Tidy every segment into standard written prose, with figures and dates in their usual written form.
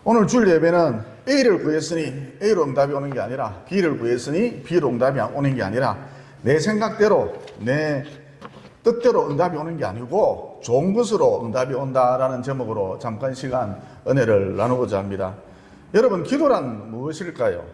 오늘 줄 예배는 A를 구했으니 A로 응답이 오는 게 아니라 B를 구했으니 B로 응답이 오는 게 아니라 내 생각대로 내 뜻대로 응답이 오는 게 아니고 좋은 것으로 응답이 온다라는 제목으로 잠깐 시간 은혜를 나누고자 합니다. 여러분, 기도란 무엇일까요?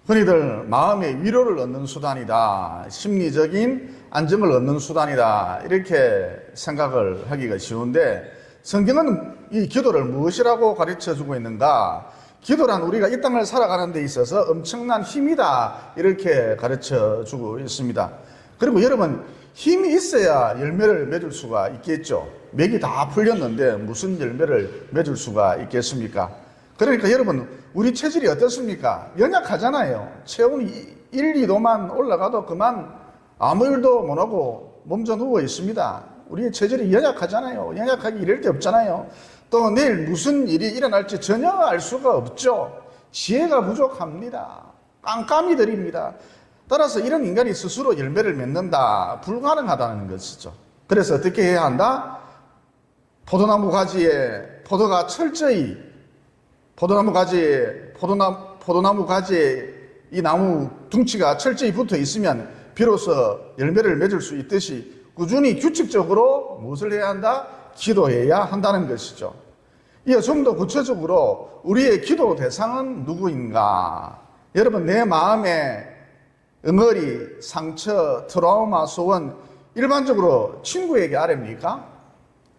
흔히들 마음의 위로를 얻는 수단이다, 심리적인 안정을 얻는 수단이다, 이렇게 생각을 하기가 쉬운데 성경은 이 기도를 무엇이라고 가르쳐주고 있는가? 기도란 우리가 이 땅을 살아가는 데 있어서 엄청난 힘이다, 이렇게 가르쳐주고 있습니다. 그리고 여러분, 힘이 있어야 열매를 맺을 수가 있겠죠. 맥이 다 풀렸는데 무슨 열매를 맺을 수가 있겠습니까? 그러니까 여러분, 우리 체질이 어떻습니까? 연약하잖아요. 체온이 1, 2도만 올라가도 그만 아무 일도 못하고 몸져 누워 있습니다. 우리의 체질이 연약하잖아요. 연약하기 이럴 데 없잖아요. 또 내일 무슨 일이 일어날지 전혀 알 수가 없죠. 지혜가 부족합니다. 깜깜이들입니다. 따라서 이런 인간이 스스로 열매를 맺는다, 불가능하다는 것이죠. 그래서 어떻게 해야 한다? 포도나무 가지에 포도가 철저히 포도나무 가지에 이 나무 둥치가 철저히 붙어 있으면 비로소 열매를 맺을 수 있듯이 꾸준히 규칙적으로 무엇을 해야 한다? 기도해야 한다는 것이죠. 이어 좀 더 구체적으로 우리의 기도 대상은 누구인가? 여러분, 내 마음에 응어리, 상처, 트라우마, 소원, 일반적으로 친구에게 아뢰입니까?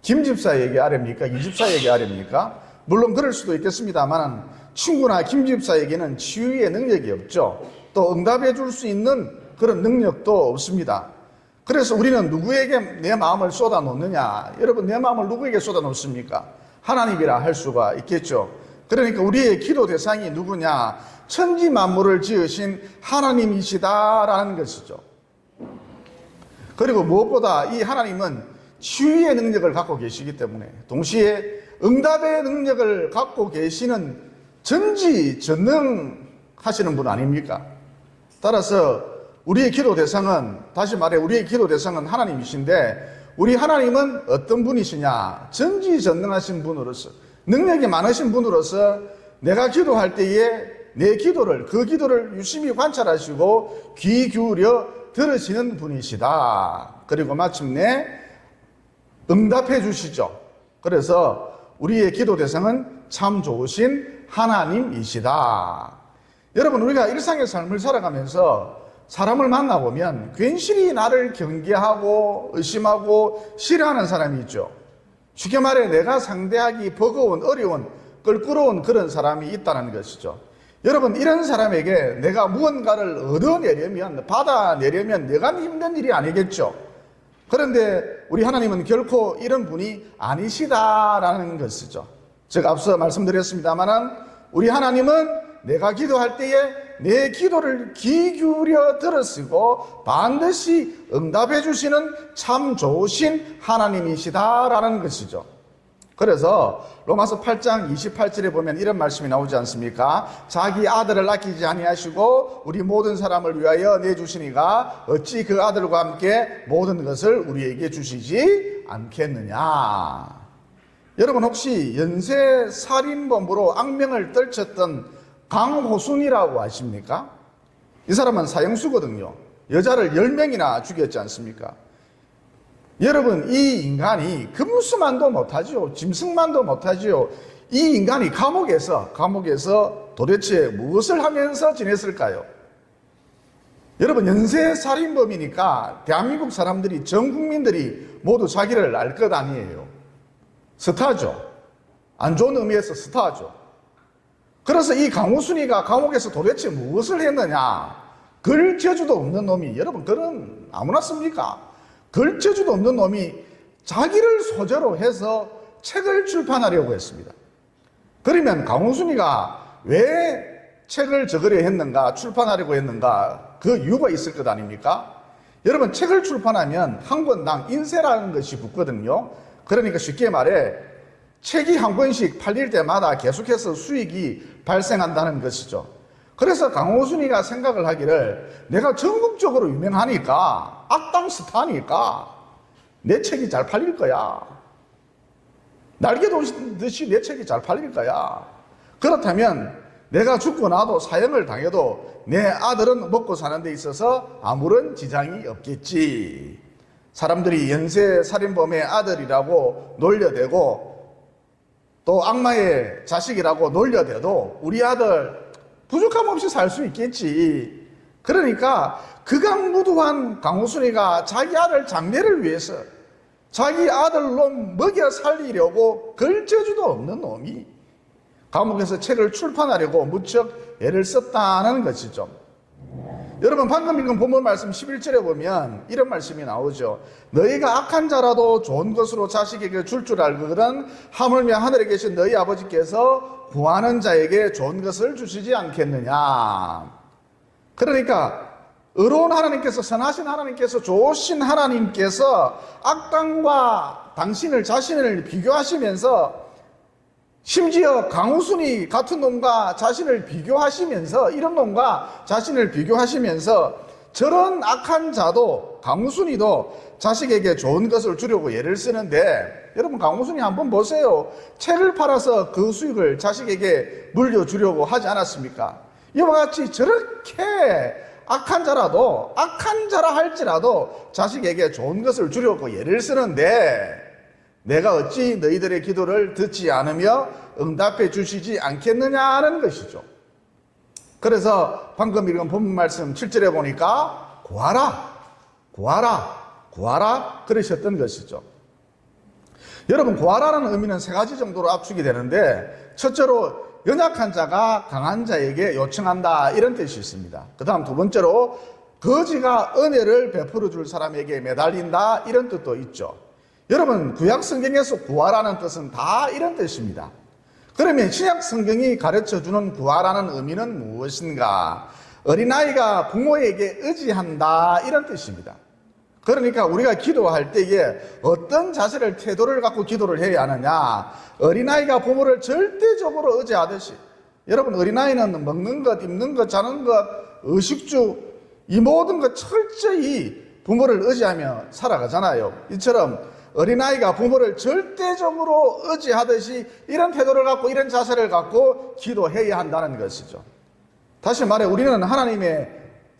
김 집사에게 아뢰입니까? 이 집사에게 아뢰입니까? 물론 그럴 수도 있겠습니다만 친구나 김 집사에게는 치유의 능력이 없죠. 또 응답해 줄 수 있는 그런 능력도 없습니다. 그래서 우리는 누구에게 내 마음을 쏟아 놓느냐? 여러분, 내 마음을 누구에게 쏟아 놓습니까? 하나님이라 할 수가 있겠죠. 그러니까 우리의 기도 대상이 누구냐? 천지 만물을 지으신 하나님이시다라는 것이죠. 그리고 무엇보다 이 하나님은 치유의 능력을 갖고 계시기 때문에 동시에 응답의 능력을 갖고 계시는 전지전능하시는 분 아닙니까? 따라서 우리의 기도 대상은, 다시 말해 우리의 기도 대상은 하나님이신데 우리 하나님은 어떤 분이시냐? 전지전능하신 분으로서, 능력이 많으신 분으로서 내가 기도할 때에 내 기도를, 그 기도를 유심히 관찰하시고 귀 기울여 들으시는 분이시다. 그리고 마침내 응답해 주시죠. 그래서 우리의 기도 대상은 참 좋으신 하나님이시다. 여러분, 우리가 일상의 삶을 살아가면서 사람을 만나보면 괜시리 나를 경계하고 의심하고 싫어하는 사람이 있죠. 쉽게 말해 내가 상대하기 버거운, 어려운, 껄끄러운 그런 사람이 있다는 것이죠. 여러분, 이런 사람에게 내가 무언가를 얻어내려면, 받아내려면 내가 힘든 일이 아니겠죠. 그런데 우리 하나님은 결코 이런 분이 아니시다라는 것이죠. 제가 앞서 말씀드렸습니다마는 우리 하나님은 내가 기도할 때에 내 기도를 귀 기울여 들으시고 반드시 응답해 주시는 참 좋으신 하나님이시다라는 것이죠. 그래서 로마서 8장 28절에 보면 이런 말씀이 나오지 않습니까? 자기 아들을 아끼지 아니하시고 우리 모든 사람을 위하여 내주시니가 어찌 그 아들과 함께 모든 것을 우리에게 주시지 않겠느냐. 여러분, 혹시 연쇄살인범으로 악명을 떨쳤던 강호순이라고 아십니까? 이 사람은 사형수거든요. 여자를 10명이나 죽였지 않습니까? 여러분, 이 인간이 금수만도 못하죠. 짐승만도 못하죠. 이 인간이 감옥에서 도대체 무엇을 하면서 지냈을까요? 여러분, 연쇄살인범이니까 대한민국 사람들이, 전 국민들이 모두 자기를 알 것 아니에요. 스타죠. 안 좋은 의미에서 스타죠. 그래서 이 강호순이가 감옥에서 도대체 무엇을 했느냐? 글재주도 없는 놈이, 여러분, 그런 아무나 씁니까? 글재주도 없는 놈이 자기를 소재로 해서 책을 출판하려고 했습니다. 그러면 강호순이가 왜 책을 적으려 했는가, 출판하려고 했는가, 그 이유가 있을 것 아닙니까? 여러분, 책을 출판하면 한 권당 인세라는 것이 붙거든요. 그러니까 쉽게 말해 책이 한 권씩 팔릴 때마다 계속해서 수익이 발생한다는 것이죠. 그래서 강호순이가 생각을 하기를, 내가 전국적으로 유명하니까, 악당 스타니까 내 책이 잘 팔릴 거야. 날개 돋듯이 내 책이 잘 팔릴 거야. 그렇다면 내가 죽고 나도 사형을 당해도 내 아들은 먹고 사는 데 있어서 아무런 지장이 없겠지. 사람들이 연쇄 살인범의 아들이라고 놀려대고 또 악마의 자식이라고 놀려대도 우리 아들 부족함 없이 살 수 있겠지. 그러니까 극악무도한 강우순이가 자기 아들 장례를 위해서 자기 아들놈 먹여 살리려고 걸저주도 없는 놈이 감옥에서 책을 출판하려고 무척 애를 썼다는 것이죠. 여러분, 방금 읽은 본문 말씀 11절에 보면 이런 말씀이 나오죠. 너희가 악한 자라도 좋은 것으로 자식에게 줄 알거든 하물며 하늘에 계신 너희 아버지께서 구하는 자에게 좋은 것을 주시지 않겠느냐. 그러니까 의로운 하나님께서, 선하신 하나님께서, 좋으신 하나님께서 악당과 당신을 자신을 비교하시면서 심지어 강우순이 같은 놈과 자신을 비교하시면서, 이런 놈과 자신을 비교하시면서 저런 악한 자도, 강우순이도 자식에게 좋은 것을 주려고 애를 쓰는데, 여러분 강우순이 한번 보세요. 채를 팔아서 그 수익을 자식에게 물려주려고 하지 않았습니까? 이와 같이 저렇게 악한 자라도, 악한 자라 할지라도 자식에게 좋은 것을 주려고 애를 쓰는데 내가 어찌 너희들의 기도를 듣지 않으며 응답해 주시지 않겠느냐는 것이죠. 그래서 방금 읽은 본문 말씀 7절에 보니까 구하라, 구하라, 구하라 그러셨던 것이죠. 여러분, 구하라는 의미는 세 가지 정도로 압축이 되는데, 첫째로 연약한 자가 강한 자에게 요청한다, 이런 뜻이 있습니다. 그 다음 두 번째로 거지가 은혜를 베풀어 줄 사람에게 매달린다, 이런 뜻도 있죠. 여러분, 구약 성경에서 구하라는 뜻은 다 이런 뜻입니다. 그러면 신약 성경이 가르쳐주는 구하라는 의미는 무엇인가? 어린아이가 부모에게 의지한다, 이런 뜻입니다. 그러니까 우리가 기도할 때에 어떤 자세를, 태도를 갖고 기도를 해야 하느냐? 어린아이가 부모를 절대적으로 의지하듯이, 여러분 어린아이는 먹는 것, 입는 것, 자는 것, 의식주, 이 모든 것 철저히 부모를 의지하며 살아가잖아요. 이처럼 어린아이가 부모를 절대적으로 의지하듯이 이런 태도를 갖고, 이런 자세를 갖고 기도해야 한다는 것이죠. 다시 말해 우리는 하나님의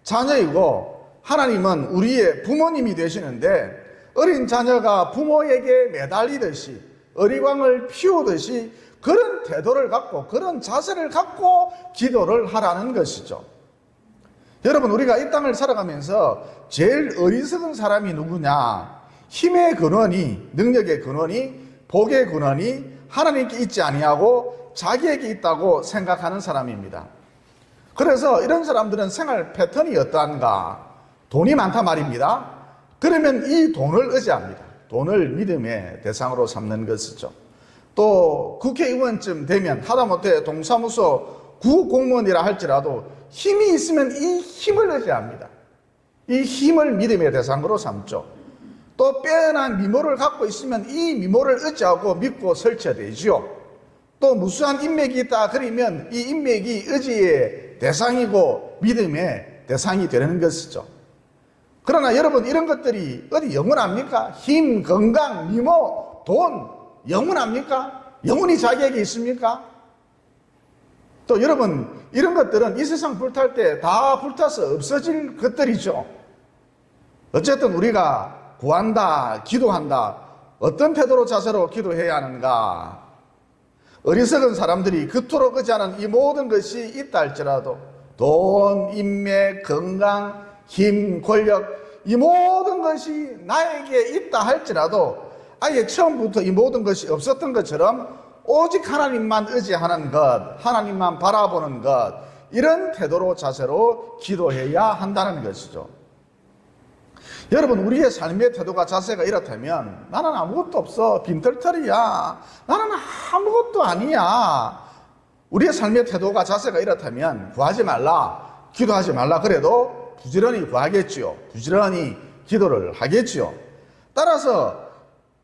자녀이고 하나님은 우리의 부모님이 되시는데, 어린 자녀가 부모에게 매달리듯이 어리광을 피우듯이 그런 태도를 갖고, 그런 자세를 갖고 기도를 하라는 것이죠. 여러분, 우리가 이 땅을 살아가면서 제일 어리석은 사람이 누구냐? 힘의 근원이, 능력의 근원이, 복의 근원이 하나님께 있지 아니하고 자기에게 있다고 생각하는 사람입니다. 그래서 이런 사람들은 생활 패턴이 어떠한가? 돈이 많다 말입니다. 그러면 이 돈을 의지합니다. 돈을 믿음의 대상으로 삼는 것이죠. 또 국회의원쯤 되면 하다못해 동사무소 구공무원이라 할지라도 힘이 있으면 이 힘을 의지합니다. 이 힘을 믿음의 대상으로 삼죠. 또 빼어난 미모를 갖고 있으면 이 미모를 의지하고 믿고 설치되지요. 또 무수한 인맥이 있다 그러면 이 인맥이 의지의 대상이고 믿음의 대상이 되는 것이죠. 그러나 여러분, 이런 것들이 어디 영원합니까? 힘, 건강, 미모, 돈, 영원합니까? 영원히 자기에게 있습니까? 또 여러분, 이런 것들은 이 세상 불탈 때 다 불타서 없어질 것들이죠. 어쨌든 우리가 구한다, 기도한다, 어떤 태도로 자세로 기도해야 하는가? 어리석은 사람들이 그토록 의지하는 이 모든 것이 있다 할지라도 돈, 인맥, 건강, 힘, 권력, 이 모든 것이 나에게 있다 할지라도 아예 처음부터 이 모든 것이 없었던 것처럼 오직 하나님만 의지하는 것, 하나님만 바라보는 것, 이런 태도로, 자세로 기도해야 한다는 것이죠. 여러분, 우리의 삶의 태도가, 자세가 이렇다면 나는 아무것도 없어, 빈털털이야, 나는 아무것도 아니야, 우리의 삶의 태도가, 자세가 이렇다면 구하지 말라, 기도하지 말라 그래도 부지런히 구하겠지요. 부지런히 기도를 하겠지요. 따라서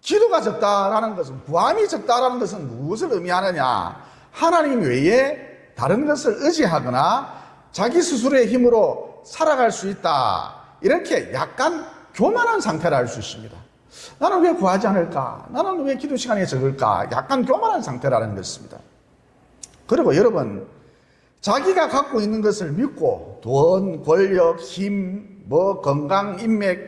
기도가 적다라는 것은, 구함이 적다라는 것은 무엇을 의미하느냐? 하나님 외에 다른 것을 의지하거나 자기 스스로의 힘으로 살아갈 수 있다, 이렇게 약간 교만한 상태를 알 수 있습니다. 나는 왜 구하지 않을까? 나는 왜 기도 시간이 적을까? 약간 교만한 상태라는 것입니다. 그리고 여러분, 자기가 갖고 있는 것을 믿고 돈, 권력, 힘, 건강, 인맥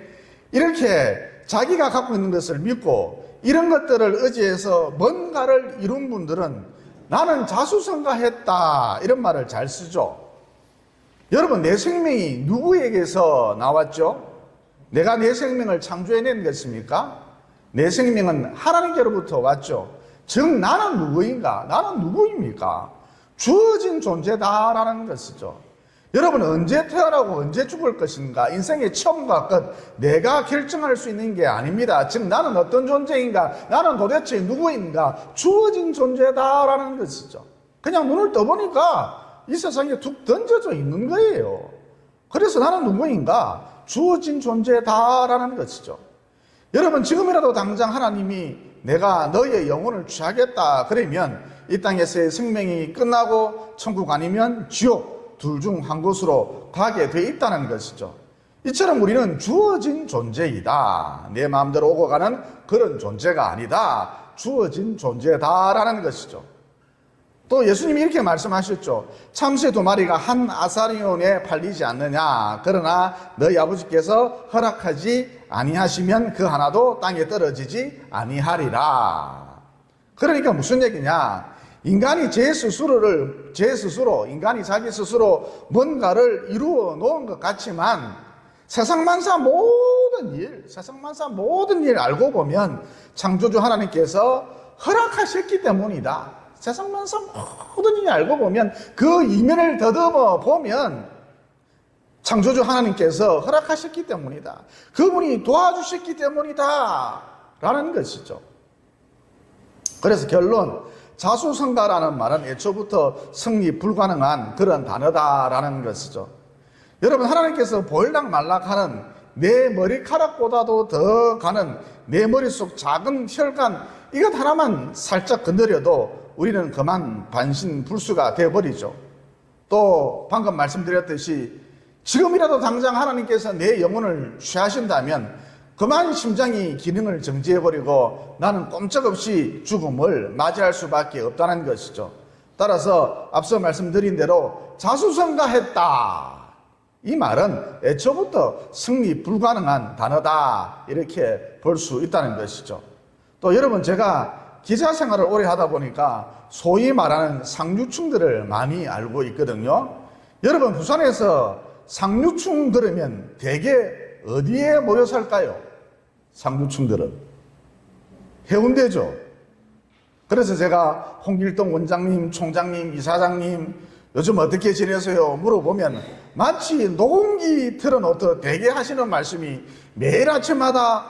이렇게 자기가 갖고 있는 것을 믿고 이런 것들을 의지해서 뭔가를 이룬 분들은 나는 자수성가했다 이런 말을 잘 쓰죠. 여러분, 내 생명이 누구에게서 나왔죠? 내가 내 생명을 창조해낸 것입니까? 내 생명은 하나님께로부터 왔죠. 즉 나는 누구인가? 나는 누구입니까? 주어진 존재다라는 것이죠. 여러분, 언제 태어나고 언제 죽을 것인가? 인생의 처음과 끝, 내가 결정할 수 있는 게 아닙니다. 즉 나는 어떤 존재인가? 나는 도대체 누구인가? 주어진 존재다라는 것이죠. 그냥 눈을 떠보니까 이 세상에 툭 던져져 있는 거예요. 그래서 나는 누구인가? 주어진 존재다라는 것이죠. 여러분, 지금이라도 당장 하나님이 내가 너의 영혼을 취하겠다 그러면 이 땅에서의 생명이 끝나고 천국 아니면 지옥 둘 중 한 곳으로 가게 돼 있다는 것이죠. 이처럼 우리는 주어진 존재이다. 내 마음대로 오고 가는 그런 존재가 아니다. 주어진 존재다라는 것이죠. 또 예수님이 이렇게 말씀하셨죠. 참새 2마리가 한 아사리온에 팔리지 않느냐. 그러나 너희 아버지께서 허락하지 아니하시면 그 하나도 땅에 떨어지지 아니하리라. 그러니까 무슨 얘기냐. 인간이 인간이 자기 스스로 뭔가를 이루어 놓은 것 같지만 세상 만사 모든 일 알고 보면 창조주 하나님께서 허락하셨기 때문이다. 세상 만사 모든 일 알고 보면 그 이면을 더듬어 보면 창조주 하나님께서 허락하셨기 때문이다. 그분이 도와주셨기 때문이다. 라는 것이죠. 그래서 결론, 자수성가라는 말은 애초부터 성립 불가능한 그런 단어다라는 것이죠. 여러분, 하나님께서 보일락 말락하는 내 머리카락보다도 더 가는 내 머릿속 작은 혈관 이것 하나만 살짝 건드려도 우리는 그만 반신불수가 되어버리죠. 또 방금 말씀드렸듯이 지금이라도 당장 하나님께서 내 영혼을 취하신다면 그만 심장이 기능을 정지해버리고 나는 꼼짝없이 죽음을 맞이할 수밖에 없다는 것이죠. 따라서 앞서 말씀드린 대로 자수성가했다. 이 말은 애초부터 성립 불가능한 단어다. 이렇게 볼 수 있다는 것이죠. 또 여러분, 제가 기자 생활을 오래 하다 보니까 소위 말하는 상류층들을 많이 알고 있거든요. 여러분, 부산에서 상류층 들으면 대개 어디에 모여 살까요? 상류층들은 해운대죠. 그래서 제가 홍길동 원장님, 총장님, 이사장님 요즘 어떻게 지내세요? 물어보면 마치 녹음기 틀어놓듯 대개 하시는 말씀이 매일 아침마다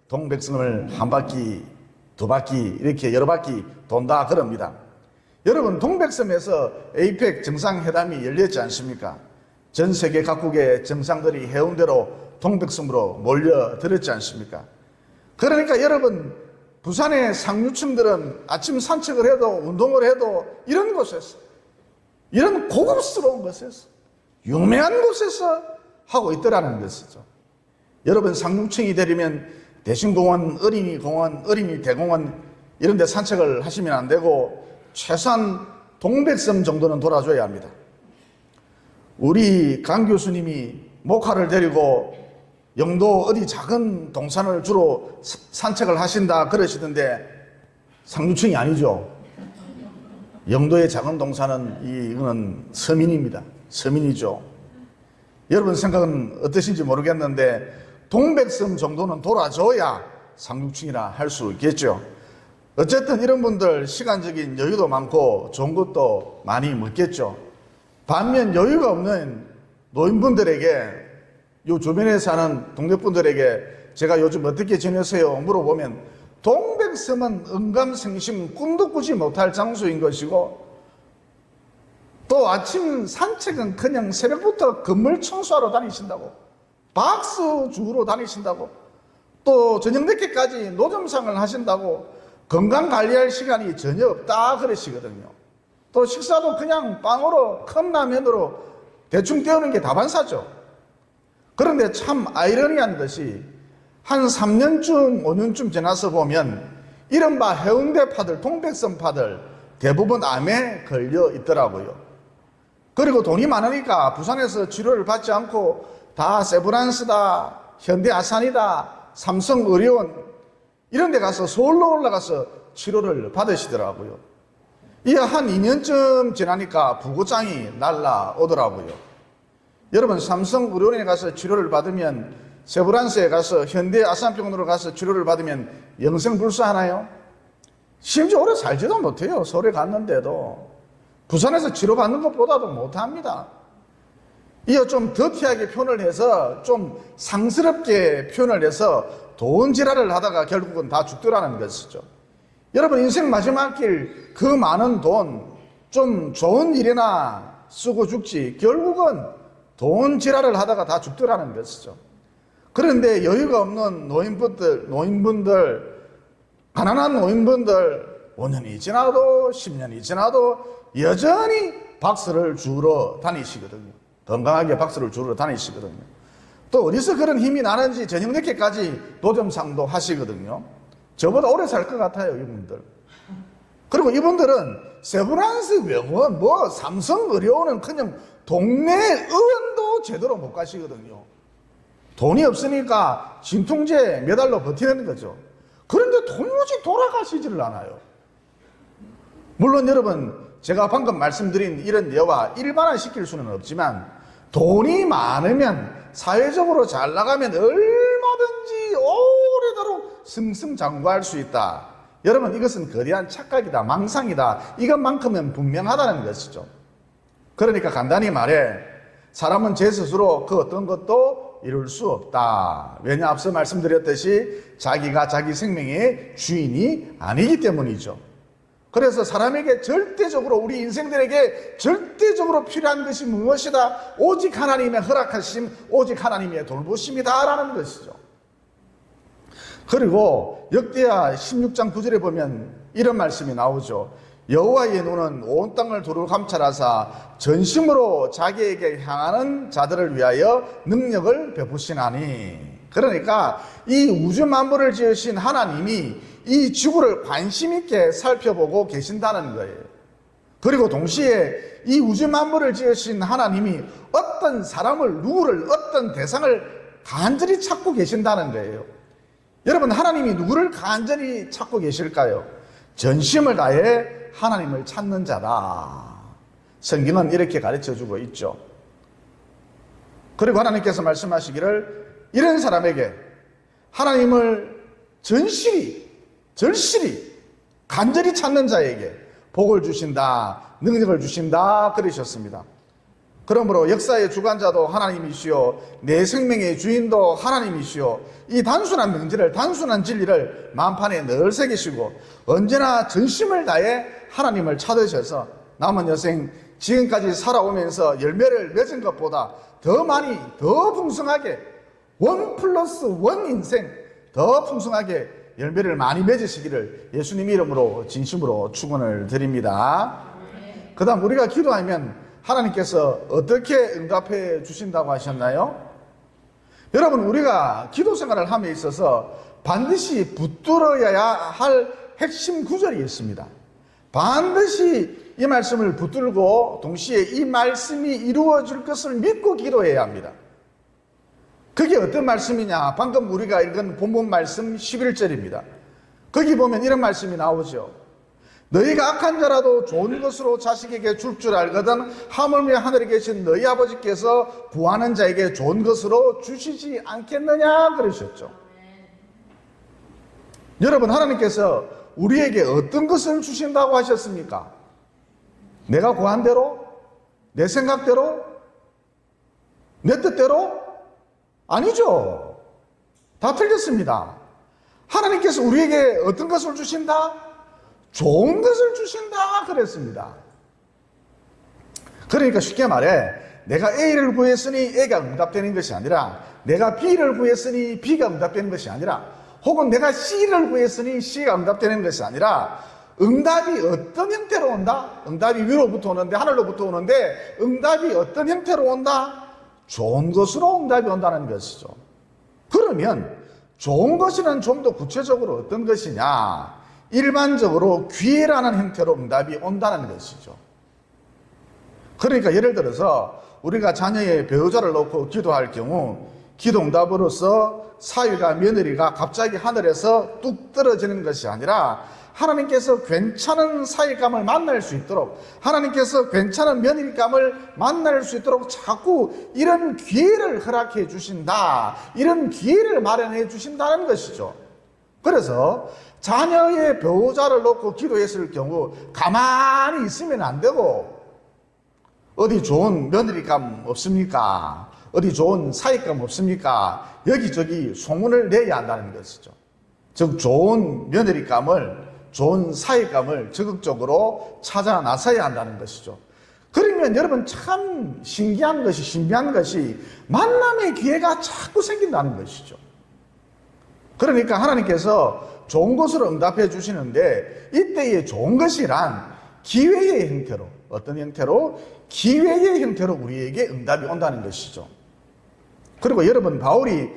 동백섬을 한 바퀴, 두 바퀴 이렇게 여러 바퀴 돈다 그럽니다. 여러분, 동백섬에서 에이펙 정상회담이 열렸지 않습니까? 전 세계 각국의 정상들이 해운대로 동백섬으로 몰려들었지 않습니까? 그러니까 여러분, 부산의 상류층들은 아침 산책을 해도 운동을 해도 이런 곳에서, 이런 고급스러운 곳에서, 유명한 곳에서 하고 있더라는 것이죠. 여러분, 상류층이 되려면 대신공원, 어린이공원, 어린이대공원 이런 데 산책을 하시면 안 되고 최소한 동백섬 정도는 돌아줘야 합니다. 우리 강 교수님이 목화를 데리고 영도 어디 작은 동산을 주로 산책을 하신다 그러시던데 상류층이 아니죠. 영도의 작은 동산은 이거는 서민입니다. 서민이죠. 여러분 생각은 어떠신지 모르겠는데 동백섬 정도는 돌아줘야 상류층이라 할 수 있겠죠. 어쨌든 이런 분들 시간적인 여유도 많고 좋은 것도 많이 먹겠죠. 반면 여유가 없는 노인분들에게 요 주변에 사는 동네분들에게 제가 요즘 어떻게 지내세요? 물어보면 동백섬은 언감생심 꿈도 꾸지 못할 장소인 것이고 또 아침 산책은 그냥 새벽부터 건물 청소하러 다니신다고 박스 주우러 다니신다고 또 저녁 늦게까지 노점상을 하신다고 건강관리할 시간이 전혀 없다 그러시거든요. 또 식사도 그냥 빵으로 컵라면으로 대충 때우는 게 다반사죠. 그런데 참 아이러니한 것이 한 3년쯤 5년쯤 지나서 보면 이른바 해운대파들 동백섬파들 대부분 암에 걸려 있더라고요. 그리고 돈이 많으니까 부산에서 치료를 받지 않고 다 세브란스다, 현대아산이다, 삼성의료원 이런 데 가서 서울로 올라가서 치료를 받으시더라고요. 이게 한 2년쯤 지나니까 부고장이 날라오더라고요. 여러분, 삼성의료원에 가서 치료를 받으면, 세브란스에 가서 현대아산병원으로 가서 치료를 받으면 영생불사하나요? 심지어 오래 살지도 못해요. 서울에 갔는데도. 부산에서 치료받는 것보다도 못합니다. 이어 좀 더티하게 표현을 해서, 좀 상스럽게 표현을 해서 돈 지랄을 하다가 결국은 다 죽더라는 것이죠. 여러분, 인생 마지막 길 그 많은 돈 좀 좋은 일이나 쓰고 죽지 결국은 돈 지랄을 하다가 다 죽더라는 것이죠. 그런데 여유가 없는 노인분들, 가난한 노인분들 5년이 지나도 10년이 지나도 여전히 박수를 주러 다니시거든요. 건강하게 박수를 주러 다니시거든요. 또 어디서 그런 힘이 나는지 저녁 늦게까지 노점상도 하시거든요. 저보다 오래 살 것 같아요, 이분들. 그리고 이분들은 세브란스 병원, 삼성의료원은 그냥 동네 의원도 제대로 못 가시거든요. 돈이 없으니까 진통제 매달로 버티는 거죠. 그런데 도무지 돌아가시지를 않아요. 물론 여러분, 제가 방금 말씀드린 이런 예와 일반화시킬 수는 없지만 돈이 많으면, 사회적으로 잘 나가면 얼마든지 오래도록 승승장구할 수 있다. 여러분, 이것은 거대한 착각이다, 망상이다. 이것만큼은 분명하다는 것이죠. 그러니까 간단히 말해, 사람은 제 스스로 그 어떤 것도 이룰 수 없다. 왜냐, 앞서 말씀드렸듯이 자기가 자기 생명의 주인이 아니기 때문이죠. 그래서 사람에게 절대적으로, 우리 인생들에게 절대적으로 필요한 것이 무엇이다? 오직 하나님의 허락하심, 오직 하나님의 돌보심이다 라는 것이죠. 그리고 역대하 16장 9절에 보면 이런 말씀이 나오죠. 여호와의 눈은 온 땅을 두루 감찰하사 전심으로 자기에게 향하는 자들을 위하여 능력을 베푸시나니. 그러니까 이 우주 만물을 지으신 하나님이 이 지구를 관심 있게 살펴보고 계신다는 거예요. 그리고 동시에 이 우주 만물을 지으신 하나님이 어떤 사람을, 누구를, 어떤 대상을 간절히 찾고 계신다는 거예요. 여러분, 하나님이 누구를 간절히 찾고 계실까요? 전심을 다해 하나님을 찾는 자다. 성경은 이렇게 가르쳐주고 있죠. 그리고 하나님께서 말씀하시기를, 이런 사람에게 하나님을 절실히 간절히 찾는 자에게 복을 주신다, 능력을 주신다 그러셨습니다. 그러므로 역사의 주관자도 하나님이시오, 내 생명의 주인도 하나님이시오, 이 단순한 명제를, 단순한 진리를 마음판에 늘 새기시고 언제나 전심을 다해 하나님을 찾으셔서 남은 여생 지금까지 살아오면서 열매를 맺은 것보다 더 많이, 더 풍성하게, 1+1 인생 더 풍성하게 열매를 많이 맺으시기를 예수님 이름으로 진심으로 축원을 드립니다. 그 다음, 우리가 기도하면 하나님께서 어떻게 응답해 주신다고 하셨나요? 여러분, 우리가 기도 생활을 함에 있어서 반드시 붙들어야 할 핵심 구절이 있습니다. 반드시 이 말씀을 붙들고 동시에 이 말씀이 이루어질 것을 믿고 기도해야 합니다. 그게 어떤 말씀이냐? 방금 우리가 읽은 본문 말씀 11절입니다. 거기 보면 이런 말씀이 나오죠. 너희가 악한 자라도 좋은 것으로 자식에게 줄 알거든 하물며 하늘에 계신 너희 아버지께서 구하는 자에게 좋은 것으로 주시지 않겠느냐 그러셨죠. 여러분, 하나님께서 우리에게 어떤 것을 주신다고 하셨습니까? 내가 구한 대로? 내 생각대로? 내 뜻대로? 아니죠. 다 틀렸습니다. 하나님께서 우리에게 어떤 것을 주신다? 좋은 것을 주신다 그랬습니다. 그러니까 쉽게 말해, 내가 A를 구했으니 A가 응답되는 것이 아니라, 내가 B를 구했으니 B가 응답되는 것이 아니라, 혹은 내가 C를 구했으니 C가 응답되는 것이 아니라, 응답이 어떤 형태로 온다? 응답이 위로부터 오는데, 하늘로부터 오는데 응답이 어떤 형태로 온다? 좋은 것으로 응답이 온다는 것이죠. 그러면 좋은 것이란 좀 더 구체적으로 어떤 것이냐? 일반적으로 기회라는 형태로 응답이 온다는 것이죠. 그러니까 예를 들어서 우리가 자녀의 배우자를 놓고 기도할 경우 기도 응답으로서 사위가 며느리가 갑자기 하늘에서 뚝 떨어지는 것이 아니라 하나님께서 괜찮은 사위감을 만날 수 있도록, 하나님께서 괜찮은 며느리감을 만날 수 있도록 자꾸 이런 기회를 허락해 주신다, 이런 기회를 마련해 주신다는 것이죠. 그래서 자녀의 배우자를 놓고 기도했을 경우 가만히 있으면 안 되고, 어디 좋은 며느리감 없습니까? 어디 좋은 사위감 없습니까? 여기저기 소문을 내야 한다는 것이죠. 즉 좋은 며느리감을, 좋은 사위감을 적극적으로 찾아 나서야 한다는 것이죠. 그러면 여러분 참 신기한 것이, 신비한 것이 만남의 기회가 자꾸 생긴다는 것이죠. 그러니까 하나님께서 좋은 것으로 응답해 주시는데, 이때의 좋은 것이란 기회의 형태로, 어떤 형태로? 기회의 형태로 우리에게 응답이 온다는 것이죠. 그리고 여러분, 바울이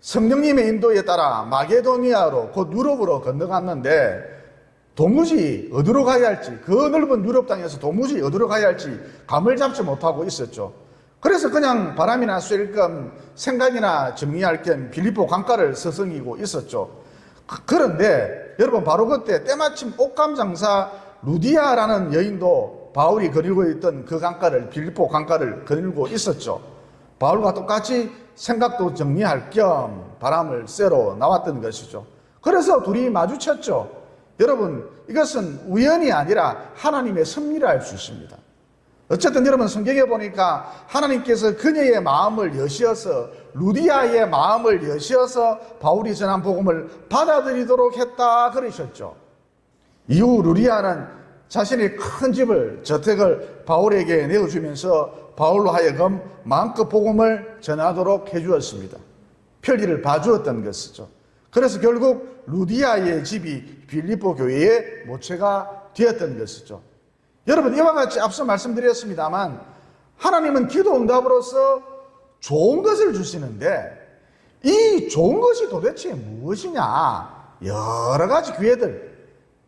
성령님의 인도에 따라 마게도니아로, 곧 유럽으로 건너갔는데 도무지 어디로 가야 할지, 그 넓은 유럽 땅에서 도무지 어디로 가야 할지 감을 잡지 못하고 있었죠. 그래서 그냥 바람이나 쐴 겸 생각이나 정리할 겸 빌립보 강가를 서성이고 있었죠. 그런데 여러분, 바로 그때 때마침 옷감 장사 루디아라는 여인도 바울이 거닐고 있던 그 강가를, 빌립보 강가를 거닐고 있었죠. 바울과 똑같이 생각도 정리할 겸 바람을 쐬러 나왔던 것이죠. 그래서 둘이 마주쳤죠. 여러분, 이것은 우연이 아니라 하나님의 섭리라 할 수 있습니다. 어쨌든 여러분, 성경에 보니까 하나님께서 그녀의 마음을 여시어서, 루디아의 마음을 여시어서 바울이 전한 복음을 받아들이도록 했다 그러셨죠. 이후 루디아는 자신의 큰 집을, 저택을 바울에게 내어주면서 바울로 하여금 마음껏 복음을 전하도록 해주었습니다. 편리를 봐주었던 것이죠. 그래서 결국 루디아의 집이 빌립보 교회의 모체가 되었던 것이죠. 여러분, 이와 같이 앞서 말씀드렸습니다만 하나님은 기도 응답으로서 좋은 것을 주시는데, 이 좋은 것이 도대체 무엇이냐? 여러 가지 기회들,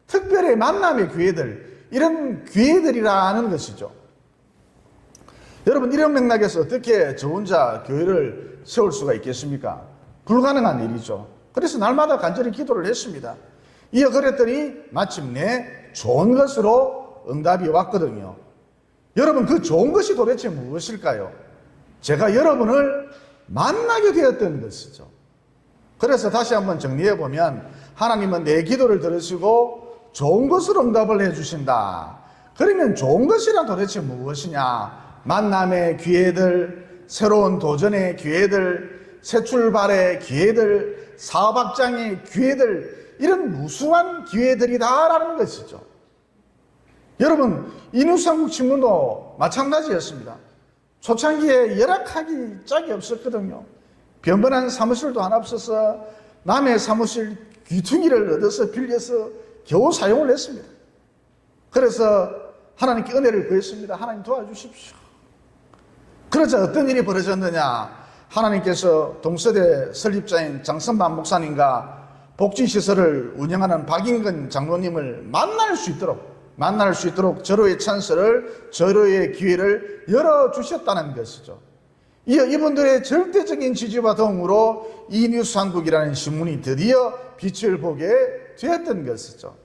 특별히 만남의 기회들, 이런 기회들이라는 것이죠. 여러분, 이런 맥락에서 어떻게 저 혼자 교회를 세울 수가 있겠습니까? 불가능한 일이죠. 그래서 날마다 간절히 기도를 했습니다. 이어 그랬더니 마침내 좋은 것으로 응답이 왔거든요. 여러분, 그 좋은 것이 도대체 무엇일까요? 제가 여러분을 만나게 되었던 것이죠. 그래서 다시 한번 정리해 보면, 하나님은 내 기도를 들으시고 좋은 것으로 응답을 해주신다. 그러면 좋은 것이란 도대체 무엇이냐? 만남의 기회들, 새로운 도전의 기회들, 새 출발의 기회들, 사업 확장의 기회들, 이런 무수한 기회들이다라는 것이죠. 여러분, 인후삼국 친구도 마찬가지였습니다. 초창기에 열악하기 짝이 없었거든요. 변변한 사무실도 하나 없어서 남의 사무실 귀퉁이를 얻어서 빌려서 겨우 사용을 했습니다. 그래서 하나님께 은혜를 구했습니다. 하나님 도와주십시오. 그러자 어떤 일이 벌어졌느냐? 하나님께서 동서대 설립자인 장선반 목사님과 복지시설을 운영하는 박인근 장로님을 만날 수 있도록 절호의 찬스를, 절호의 기회를 열어주셨다는 것이죠. 이어 이분들의 절대적인 지지와 도움으로 이뉴스한국이라는 신문이 드디어 빛을 보게 되었던 것이죠.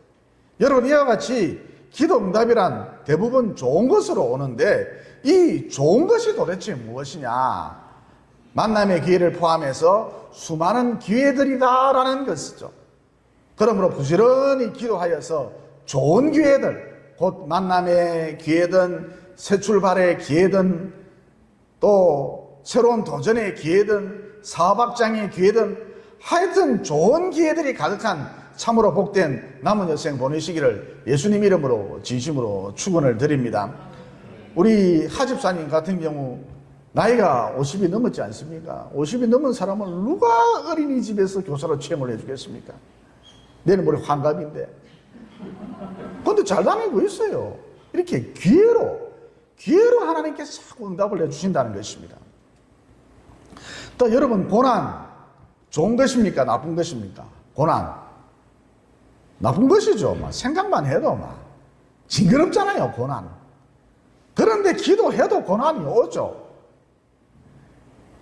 여러분, 이와 같이 기도 응답이란 대부분 좋은 것으로 오는데, 이 좋은 것이 도대체 무엇이냐? 만남의 기회를 포함해서 수많은 기회들이다라는 것이죠. 그러므로 부지런히 기도하여서 좋은 기회들, 곧 만남의 기회든 새 출발의 기회든 또 새로운 도전의 기회든 사업 확장의 기회든 하여튼 좋은 기회들이 가득한 참으로 복된 남은 여생 보내시기를 예수님 이름으로 진심으로 축원을 드립니다. 우리 하집사님 같은 경우 나이가 50이 넘었지 않습니까? 50이 넘은 사람을 누가 어린이집에서 교사로 채용을 해주겠습니까? 내는 머리 환갑인데. 그런데 잘 다니고 있어요. 이렇게 기회로 하나님께서 자꾸 응답을 해주신다는 것입니다. 또 여러분, 고난 좋은 것입니까? 나쁜 것입니까? 고난. 나쁜 것이죠. 막 생각만 해도 막 징그럽잖아요, 고난. 그런데 기도해도 고난이 오죠.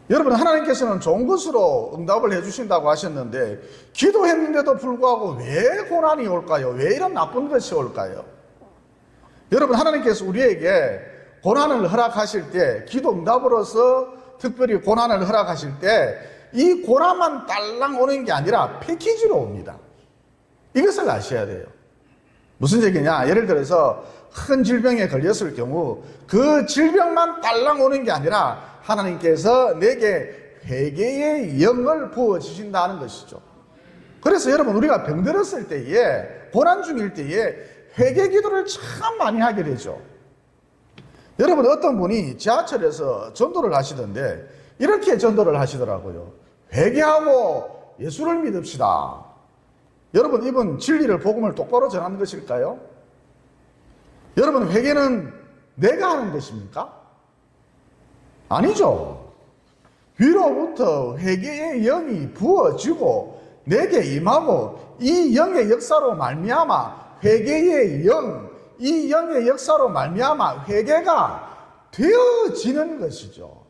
여러분, 하나님께서는 좋은 것으로 응답을 해주신다고 하셨는데 기도했는데도 불구하고 왜 고난이 올까요? 왜 이런 나쁜 것이 올까요? 여러분, 하나님께서 우리에게 고난을 허락하실 때, 기도 응답으로서 특별히 고난을 허락하실 때 이 고난만 딸랑 오는 게 아니라 패키지로 옵니다. 이것을 아셔야 돼요. 무슨 얘기냐? 예를 들어서 큰 질병에 걸렸을 경우 그 질병만 딸랑 오는 게 아니라 하나님께서 내게 회개의 영을 부어주신다는 것이죠. 그래서 여러분, 우리가 병들었을 때에, 고난 중일 때에 회개 기도를 참 많이 하게 되죠. 여러분, 어떤 분이 지하철에서 전도를 하시던데 이렇게 전도를 하시더라고요. 회개하고 예수를 믿읍시다. 여러분, 이분 진리를, 복음을 똑바로 전하는 것일까요? 여러분, 회개는 내가 하는 것입니까? 아니죠. 위로부터 회개의 영이 부어지고 내게 임하고 이 영의 역사로 말미암아 회개의 영, 이 영의 역사로 말미암아 회개가 되어지는 것이죠.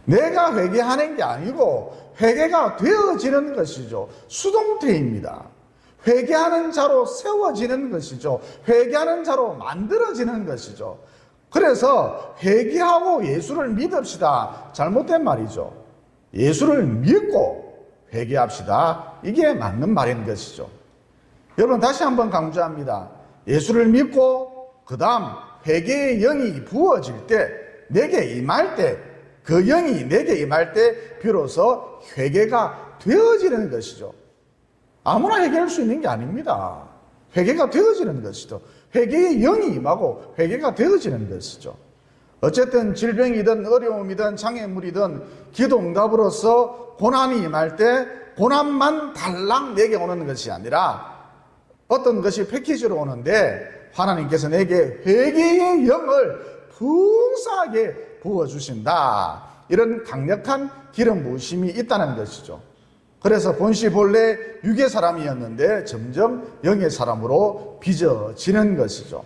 내가 회개하는 게 아니고 회개가 되어지는 것이죠. 수동태입니다. 회개하는 자로 세워지는 것이죠. 회개하는 자로 만들어지는 것이죠. 그래서 회개하고 예수를 믿읍시다. 잘못된 말이죠. 예수를 믿고 회개합시다. 이게 맞는 말인 것이죠. 여러분, 다시 한번 강조합니다. 예수를 믿고 그 다음 회개의 영이 부어질 때, 내게 임할 때, 그 영이 내게 임할 때 비로소 회개가 되어지는 것이죠. 아무나 회개할 수 있는 게 아닙니다. 회개가 되어지는 것이죠. 회개의 영이 임하고 회개가 되어지는 것이죠. 어쨌든 질병이든 어려움이든 장애물이든 기도 응답으로서 고난이 임할 때 고난만 달랑 내게 오는 것이 아니라 어떤 것이 패키지로 오는데 하나님께서 내게 회개의 영을 풍성하게 부어주신다. 이런 강력한 기름 부으심이 있다는 것이죠. 그래서 본시 본래 육의 사람이었는데 점점 영의 사람으로 빚어지는 것이죠.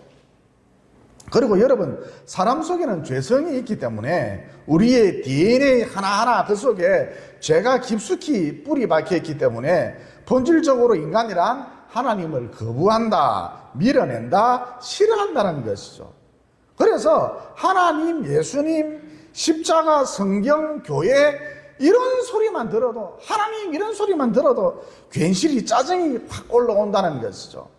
그리고 여러분, 사람 속에는 죄성이 있기 때문에 우리의 DNA 하나하나 그 속에 죄가 깊숙이 뿌리 박혀 있기 때문에 본질적으로 인간이란 하나님을 거부한다, 밀어낸다, 싫어한다는 것이죠. 그래서 하나님, 예수님, 십자가, 성경, 교회 이런 소리만 들어도, 하나님 이런 소리만 들어도 괜시리 짜증이 확 올라온다는 것이죠.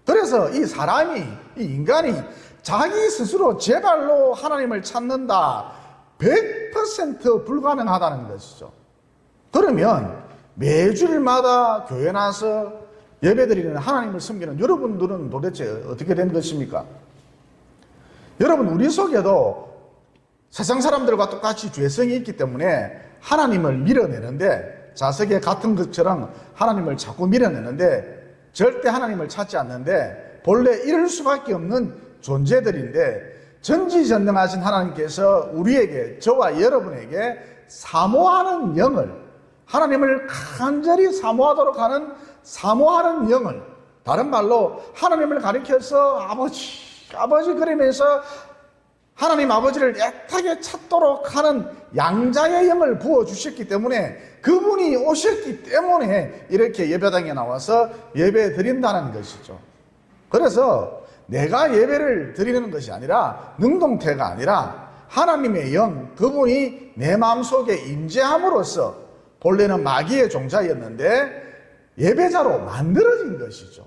그래서 이 사람이, 이 인간이 자기 스스로 제 발로 하나님을 찾는다, 100% 불가능하다는 것이죠. 그러면 매주일마다 교회 나서 예배드리는, 하나님을 섬기는 여러분들은 도대체 어떻게 된 것입니까? 여러분, 우리 속에도 세상 사람들과 똑같이 죄성이 있기 때문에 하나님을 밀어내는데, 자석에 같은 것처럼 하나님을 자꾸 밀어내는데 절대 하나님을 찾지 않는데 본래 이럴 수밖에 없는 존재들인데, 전지전능하신 하나님께서 우리에게, 저와 여러분에게 사모하는 영을, 하나님을 간절히 사모하도록 하는 사모하는 영을, 다른 말로 하나님을 가리켜서 아버지 그러면서 하나님 아버지를 애타게 찾도록 하는 양자의 영을 부어주셨기 때문에, 그분이 오셨기 때문에 이렇게 예배당에 나와서 예배 드린다는 것이죠. 그래서 내가 예배를 드리는 것이 아니라, 능동태가 아니라 하나님의 영, 그분이 내 마음속에 임재함으로써, 본래는 마귀의 종자였는데 예배자로 만들어진 것이죠.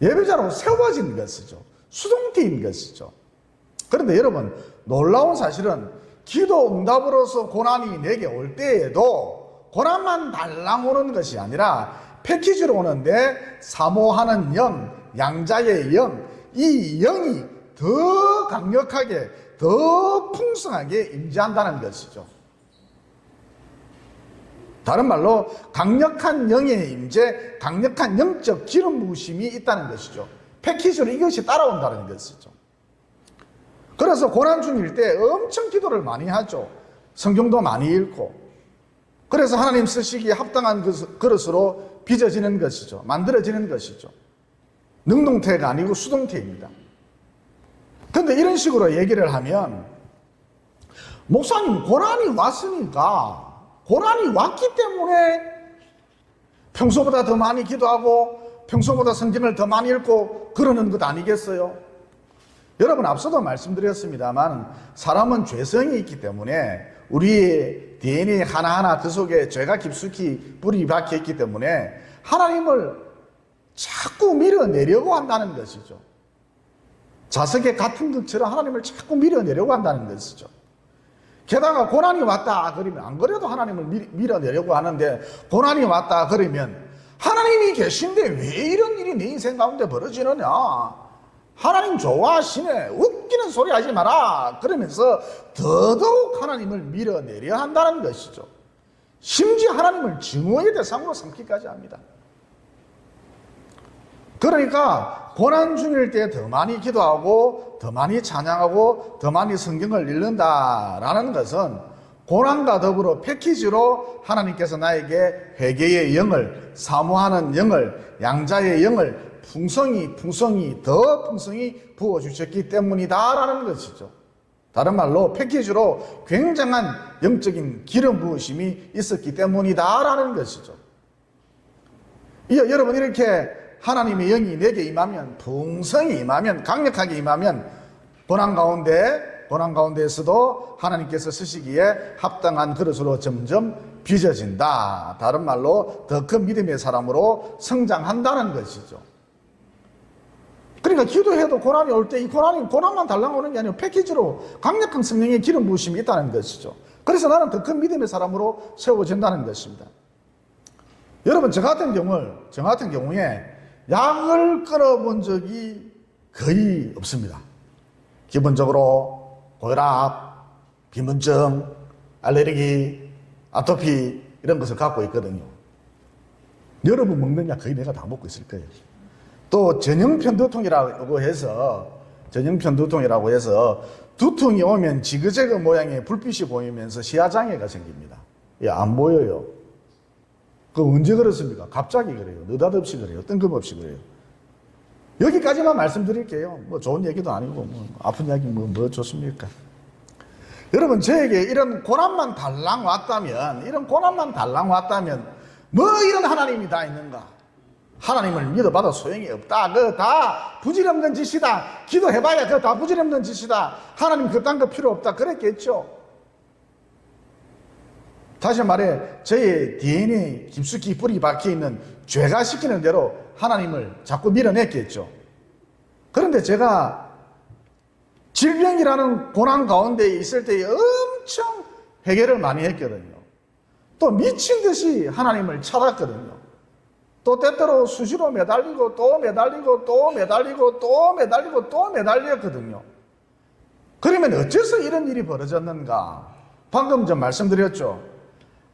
예배자로 세워진 것이죠. 수동태인 것이죠. 그런데 여러분, 놀라운 사실은 기도 응답으로서 고난이 내게 올 때에도 고난만 달랑 오는 것이 아니라 패키지로 오는데 사모하는 영, 양자의 영, 이 영이 더 강력하게, 더 풍성하게 임재한다는 것이죠. 다른 말로 강력한 영의 임재, 강력한 영적 기름 부으심이 있다는 것이죠. 패키지로 이것이 따라온다는 것이죠. 그래서 고난 중일 때 엄청 기도를 많이 하죠. 성경도 많이 읽고. 그래서 하나님 쓰시기에 합당한 그릇으로 빚어지는 것이죠. 만들어지는 것이죠. 능동태가 아니고 수동태입니다. 그런데 이런 식으로 얘기를 하면 목사님 고난이 왔으니까 고난이 왔기 때문에 평소보다 더 많이 기도하고 평소보다 성경을 더 많이 읽고 그러는 것 아니겠어요? 여러분 앞서도 말씀드렸습니다만 사람은 죄성이 있기 때문에 우리의 DNA 하나하나 그 속에 죄가 깊숙이 뿌리 박혀 있기 때문에 하나님을 자꾸 밀어내려고 한다는 것이죠. 자석에 같은 것처럼 하나님을 자꾸 밀어내려고 한다는 것이죠. 게다가 고난이 왔다 그러면 안 그래도 하나님을 밀어내려고 하는데 고난이 왔다 그러면 하나님이 계신데 왜 이런 일이 내 인생 가운데 벌어지느냐, 하나님 좋아하시네, 웃기는 소리 하지 마라 그러면서 더더욱 하나님을 밀어내려 한다는 것이죠. 심지어 하나님을 증오의 대상으로 삼기까지 합니다. 그러니까 고난 중일 때 더 많이 기도하고 더 많이 찬양하고 더 많이 성경을 읽는다라는 것은 고난과 더불어 패키지로 하나님께서 나에게 회개의 영을, 사모하는 영을, 양자의 영을 더 풍성히 부어주셨기 때문이다라는 것이죠. 다른 말로 패키지로 굉장한 영적인 기름 부으심이 있었기 때문이다라는 것이죠. 여러분 이렇게 하나님의 영이 내게 임하면, 풍성히 임하면, 강력하게 임하면 고난 가운데에서도 하나님께서 쓰시기에 합당한 그릇으로 점점 빚어진다. 다른 말로 더 큰 믿음의 사람으로 성장한다는 것이죠. 그러니까 기도해도 고난이 올 때 이 고난만 달랑 오는 게 아니고 패키지로 강력한 성령의 기름 부으심이 있다는 것이죠. 그래서 나는 더 큰 믿음의 사람으로 세워진다는 것입니다. 여러분 저 같은 경우에 약을 끊어본 적이 거의 없습니다. 기본적으로 고혈압, 비문증, 알레르기, 아토피 이런 것을 갖고 있거든요. 여러분 먹는 약 거의 내가 다 먹고 있을 거예요. 또 전형편 두통이라고 해서 두통이 오면 지그재그 모양의 불빛이 보이면서 시야장애가 생깁니다. 안 보여요. 그 언제 그렇습니까? 갑자기 그래요. 느닷없이 그래요. 뜬금없이 그래요. 여기까지만 말씀드릴게요. 뭐 좋은 얘기도 아니고 뭐 아픈 얘기 뭐 좋습니까? 여러분 저에게 이런 고난만 달랑 왔다면 뭐 이런 하나님이 다 있는가? 하나님을 믿어봐도 소용이 없다. 그거 다 부질없는 짓이다. 기도해봐야 그거 다 부질없는 짓이다. 하나님 그딴 거 필요 없다. 그랬겠죠. 다시 말해 저의 DNA 깊숙이 뿌리 박혀있는 죄가 시키는 대로 하나님을 자꾸 밀어냈겠죠. 그런데 제가 질병이라는 고난 가운데 있을 때 엄청 회개를 많이 했거든요. 또 미친 듯이 하나님을 찾았거든요. 또 때때로 수시로 매달리고 또 매달리고 또 매달리고 또 매달리고 또 매달렸거든요. 그러면 어째서 이런 일이 벌어졌는가? 방금 전 말씀드렸죠.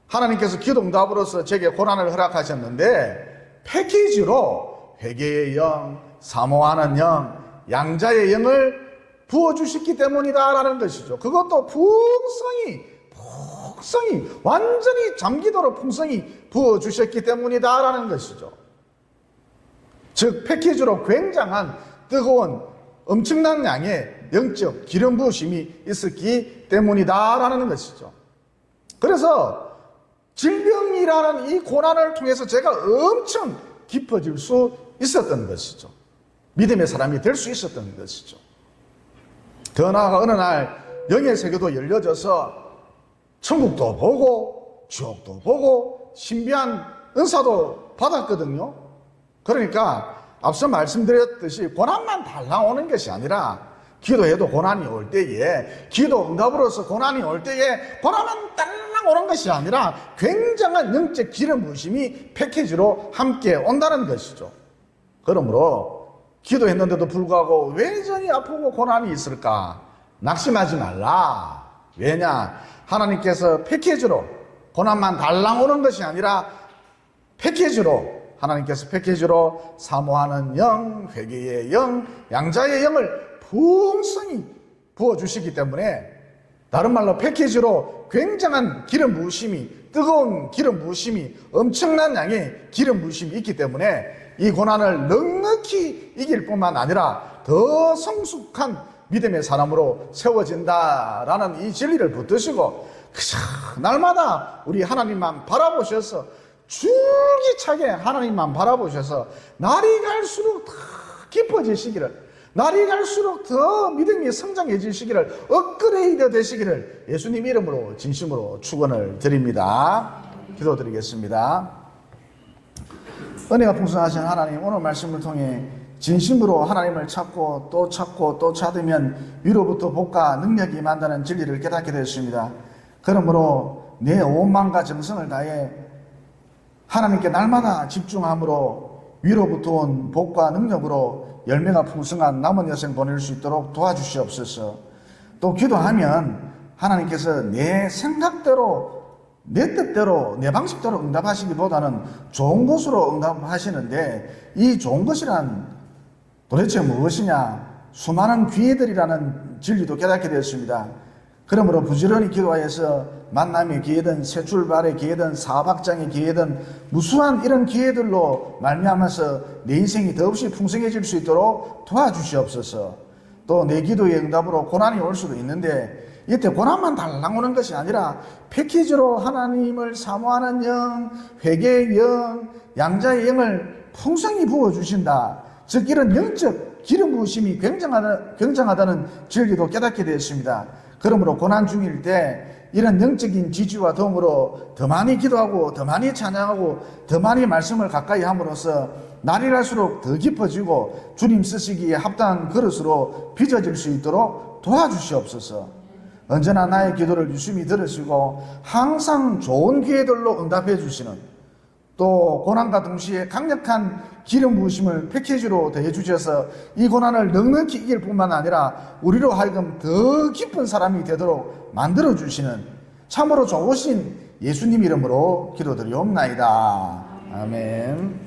하나님께서 기도응답으로서 제게 고난을 허락하셨는데 패키지로 회개의 영, 사모하는 영, 양자의 영을 부어주셨기 때문이다라는 것이죠. 그것도 풍성히 완전히 잠기도록 풍성히 부어주셨기 때문이다라는 것이죠. 즉 패키지로 굉장한 뜨거운 엄청난 양의 영적 기름 부으심이 있었기 때문이다라는 것이죠. 그래서 질병이라는 이 고난을 통해서 제가 엄청 깊어질 수 있었던 것이죠. 믿음의 사람이 될 수 있었던 것이죠. 더 나아가 어느 날 영의 세계도 열려져서 천국도 보고 지옥도 보고 신비한 은사도 받았거든요. 그러니까 앞서 말씀드렸듯이 고난만 달랑 오는 것이 아니라 기도해도 고난이 올 때에, 기도 응답으로서 고난이 올 때에 고난만 달랑 오는 것이 아니라 굉장한 영적 기름 부으심이 패키지로 함께 온다는 것이죠. 그러므로 기도했는데도 불구하고 왜 여전히 아프고 고난이 있을까? 낙심하지 말라. 왜냐? 하나님께서 패키지로 고난만 달랑 오는 것이 아니라 하나님께서 패키지로 사모하는 영, 회개의 영, 양자의 영을 풍성히 부어주시기 때문에 다른 말로 패키지로 굉장한 기름 부으심이 뜨거운 기름 부으심이, 엄청난 양의 기름 부으심이 있기 때문에 이 고난을 넉넉히 이길 뿐만 아니라 더 성숙한 믿음의 사람으로 세워진다라는 이 진리를 붙드시고 날마다 우리 하나님만 바라보셔서 줄기차게 하나님만 바라보셔서 날이 갈수록 더 깊어지시기를, 날이 갈수록 더 믿음이 성장해지시기를, 업그레이드 되시기를 예수님 이름으로 진심으로 축원을 드립니다. 기도드리겠습니다. 은혜가 풍성하신 하나님, 오늘 말씀을 통해 진심으로 하나님을 찾고 또 찾고 또 찾으면 위로부터 복과 능력이 임한다는 진리를 깨닫게 되었습니다. 그러므로 내 온 마음과 정성을 다해 하나님께 날마다 집중함으로 위로부터 온 복과 능력으로 열매가 풍성한 남은 여생 보낼 수 있도록 도와주시옵소서. 또 기도하면 하나님께서 내 생각대로, 내 뜻대로, 내 방식대로 응답하시기보다는 좋은 것으로 응답하시는데, 이 좋은 것이란 도대체 무엇이냐? 수많은 기회들이라는 진리도 깨닫게 되었습니다. 그러므로 부지런히 기도하여서 만남의 기회든 새 출발의 기회든 사박장의 기회든 무수한 이런 기회들로 말미암아서 내 인생이 더없이 풍성해질 수 있도록 도와주시옵소서. 또 내 기도의 응답으로 고난이 올 수도 있는데 이때 고난만 달랑 오는 것이 아니라 패키지로 하나님을 사모하는 영, 회개의 영, 양자의 영을 풍성히 부어주신다. 즉 이런 영적 기름 부으심이 굉장하다는 진리도 깨닫게 되었습니다. 그러므로 고난 중일 때 이런 영적인 지지와 도움으로 더 많이 기도하고 더 많이 찬양하고 더 많이 말씀을 가까이 함으로써 날이 갈수록 더 깊어지고 주님 쓰시기에 합당한 그릇으로 빚어질 수 있도록 도와주시옵소서. 언제나 나의 기도를 유심히 들으시고 항상 좋은 기회들로 응답해 주시는, 또 고난과 동시에 강력한 기름 부으심을 패키지로 더해 주셔서 이 고난을 넉넉히 이길 뿐만 아니라 우리로 하여금 더 깊은 사람이 되도록 만들어 주시는 참으로 좋으신 예수님 이름으로 기도드리옵나이다. 아멘.